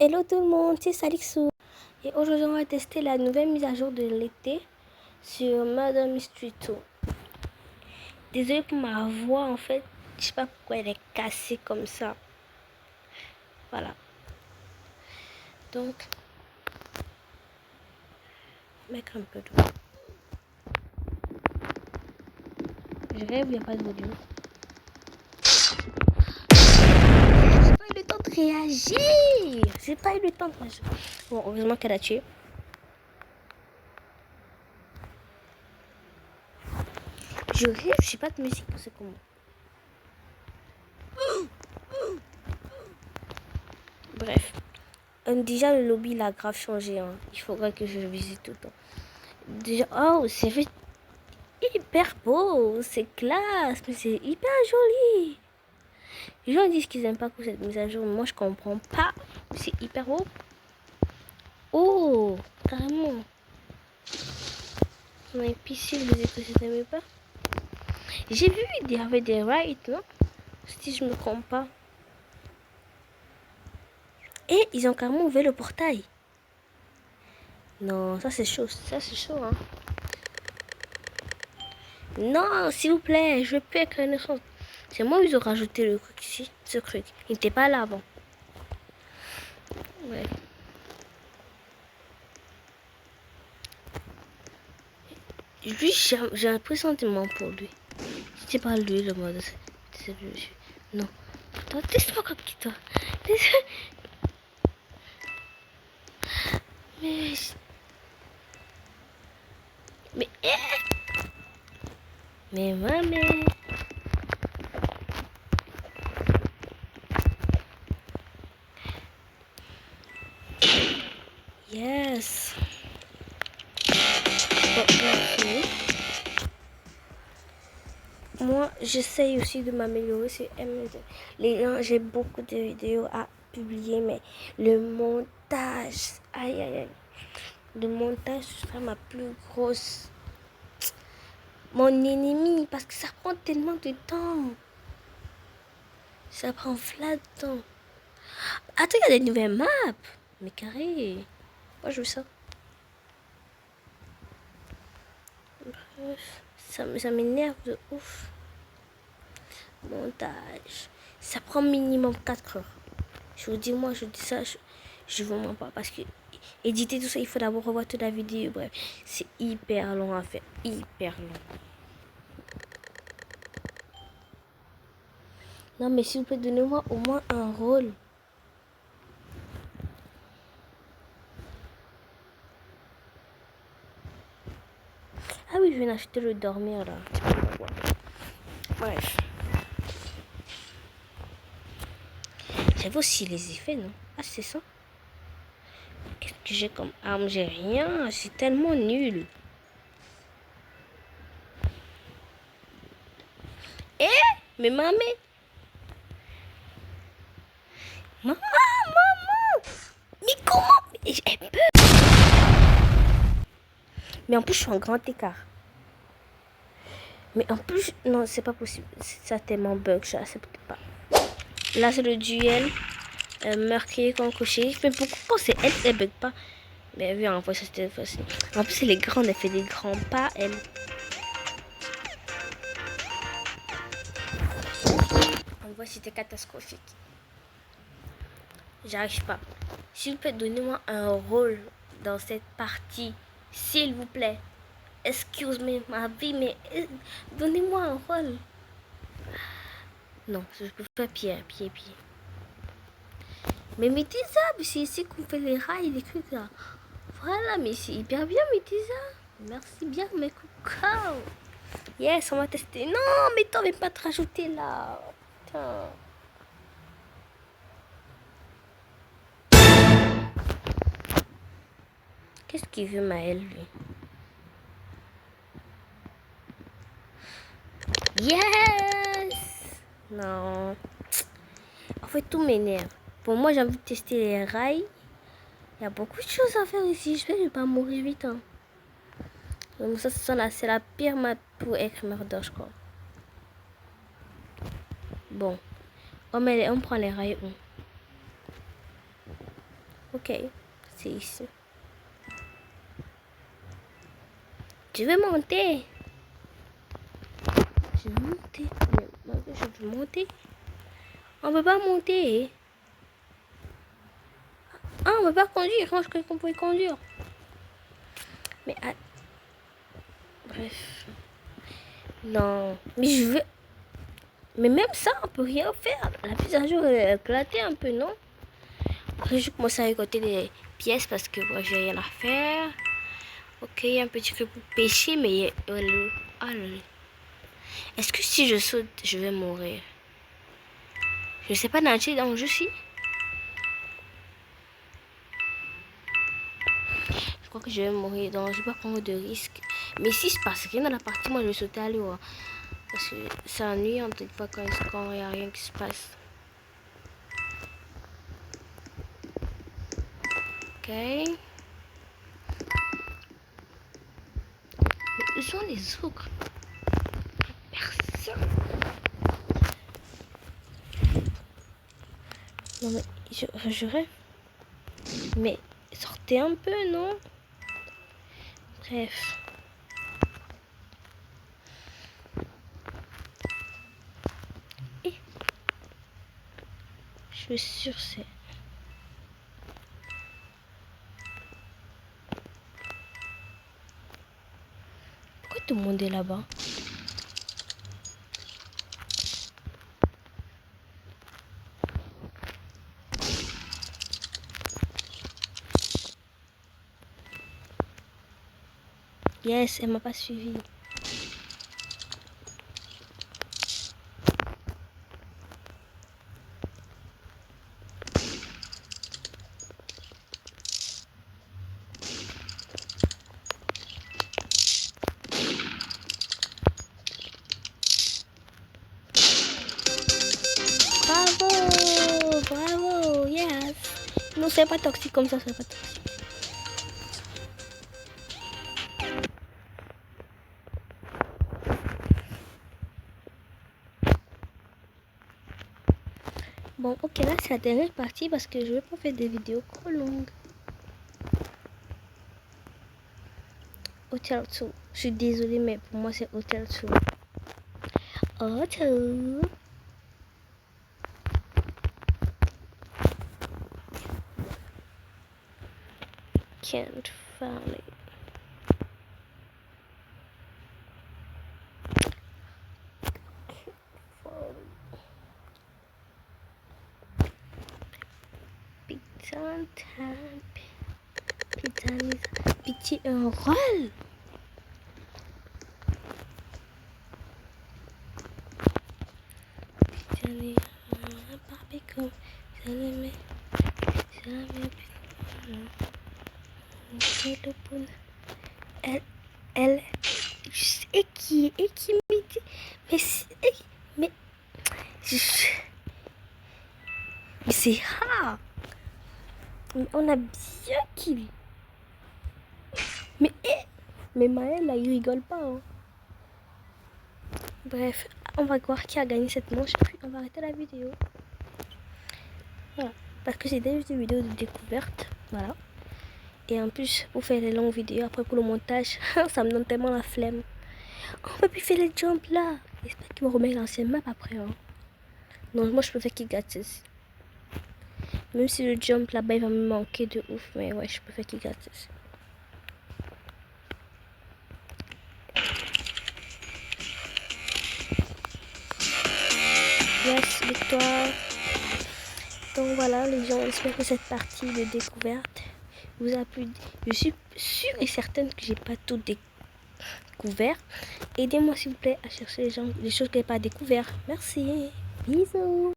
Hello tout le monde, c'est Salixou. Et aujourd'hui, on va tester la nouvelle mise à jour de l'été sur Murder Mystery 2. Désolée pour ma voix, en fait, je sais pas pourquoi elle est cassée comme ça. Voilà. Donc, mettre un peu d'eau. Je rêve, il n'y a pas de audio. J'ai pas eu le temps de réagir. Bon, heureusement qu'elle a tué. Je rêve, je sais pas de musique, c'est comment. Bref. Déjà, le lobby, il a grave changé. Hein. Il faudra que je visite tout le temps. Déjà, oh, c'est hyper beau. C'est classe, mais c'est hyper joli. Les gens disent qu'ils n'aiment pas cette mise à jour. Moi, je comprends pas. C'est hyper beau. Oh, carrément. On a une piscine, vous dites que je n'aimais pas. J'ai vu, il y avait des rides, non? Si je me trompe pas. Et ils ont carrément ouvert le portail. Non, ça c'est chaud. Ça c'est chaud, hein. Non, s'il vous plaît, je veux plus être connaissance. C'est moi ils ont rajouté le truc ici. Ce truc. Il n'était pas là avant. Ouais. Lui, j'ai un pressentiment pour lui. C'était pas lui le mode. C'est lui. Non. Attends, laisse-moi comme qui toi. Mais. Mais. Mais maman. Yes. Bon, merci. Moi, j'essaye aussi de m'améliorer sur MD. Les gens, j'ai beaucoup de vidéos à publier, mais le montage, aïe aïe aïe, le montage sera ma plus grosse, mon ennemi, parce que ça prend tellement de temps. Ça prend flat de temps. Attends, il y a des nouvelles maps, mais carré. Moi, je veux ça. Bref, ça m'énerve de ouf. Montage. Ça prend minimum 4 heures. Je vous dis, moi, je dis ça, je vous mens pas. Parce que éditer tout ça, il faut d'abord revoir toute la vidéo. Bref, c'est hyper long à faire. Hyper long. Non, mais s'il vous plaît, donnez-moi au moins un rôle. Ah oui, je viens d'acheter le dormir, là. Bref. J'avais aussi les effets, non? Ah, c'est ça. Qu'est-ce que j'ai comme arme? J'ai rien. C'est tellement nul. Eh? Mais maman! Maman! Mais comment? J'ai peur. Mais en plus, je suis en grand écart. Mais en plus, non, c'est pas possible. Ça tellement bug, je n'accepte pas. Là, c'est le duel meurtrier contre cocher. Mais pourquoi quand c'est elle, elle bug pas? Mais oui, en fait, c'était facile. En plus, elle est grande, elle fait des grands pas, elle. En vrai, c'était catastrophique. J'arrive pas. S'il vous plaît, donnez-moi un rôle dans cette partie. S'il vous plaît. Excuse-moi, ma vie, mais donnez-moi un rôle. Non, je peux faire pied. Mais Métisa, c'est ici qu'on fait les rails, les trucs là. Voilà, mais c'est hyper bien, Métisa. Merci bien, mes coucou. Yes, on va tester. Non, mais t'en veux pas te rajouter là. Putain. Qu'est-ce qu'il veut, Maël, lui? Yes. Non. En fait, tout m'énerve. Pour moi, j'ai envie de tester les rails. Il y a beaucoup de choses à faire ici. Je vais pas mourir vite. Hein. Donc ça, c'est la pire map pour être murder, je crois. Bon. On prend les rails où? Ok, c'est ici. Je vais monter. Je vais monter. Mais je veux monter. On ne peut pas monter. Ah, on ne peut pas conduire. Moi, je croyais qu'on pouvait conduire. Mais... Ah, bref. Non. Mais je veux... Mais même ça, on peut rien faire. La mise à jour est éclatée un peu, non? Après, je commence à récolter des pièces parce que moi, j'ai rien à faire. Ok, il y a un petit truc pour pêcher, mais... Est-ce que si je saute, je vais mourir? Je sais pas nager dans le jeu, si. Je crois que je vais mourir, donc je vais pas prendre de risques. Mais si se passe rien dans la partie, moi, je vais sauter à l'eau. Hein. Parce que ça ennuie en tout cas quand il n'y a rien qui se passe. Ok. Mais où sont les autres? Personne. Non mais je rêve. Mais sortez un peu, non? Bref. Et je suis sûre c'est... Pourquoi tout le monde est là-bas? Yes, elle m'a pas suivi. Bravo, bravo, yes. Non, c'est pas toxique comme ça, c'est pas toxique. Bon, ok, là c'est la dernière partie parce que je vais pas faire des vidéos trop longues. Hotel 2. Je suis désolée, mais pour moi c'est Hotel 2. Hotel. Can't find it. Pizza time. Pitié un rôle. Elle, et qui me dit, mais c'est rare. On a bien kill. Mais Maël là, il rigole pas. Hein. Bref, on va voir qui a gagné cette manche, puis on va arrêter la vidéo. Voilà, parce que c'est déjà une vidéo de découverte, voilà. Et en plus, pour faire les longues vidéos, après pour le montage, ça me donne tellement la flemme. On peut plus faire les jumps là. J'espère qu'il me remet l'ancienne map après. Hein. Non, moi je préfère qu'il gâte ceci. Même si le jump là-bas il va me manquer de ouf, mais ouais, je préfère qu'il gâte ceci. Yes, victoire. Donc voilà les gens, j'espère que cette partie de découverte vous a plu. Je suis sûre et certaine que j'ai pas tout découvert. Aidez-moi s'il vous plaît à chercher les choses que j'ai pas découvert. Merci. Bisous.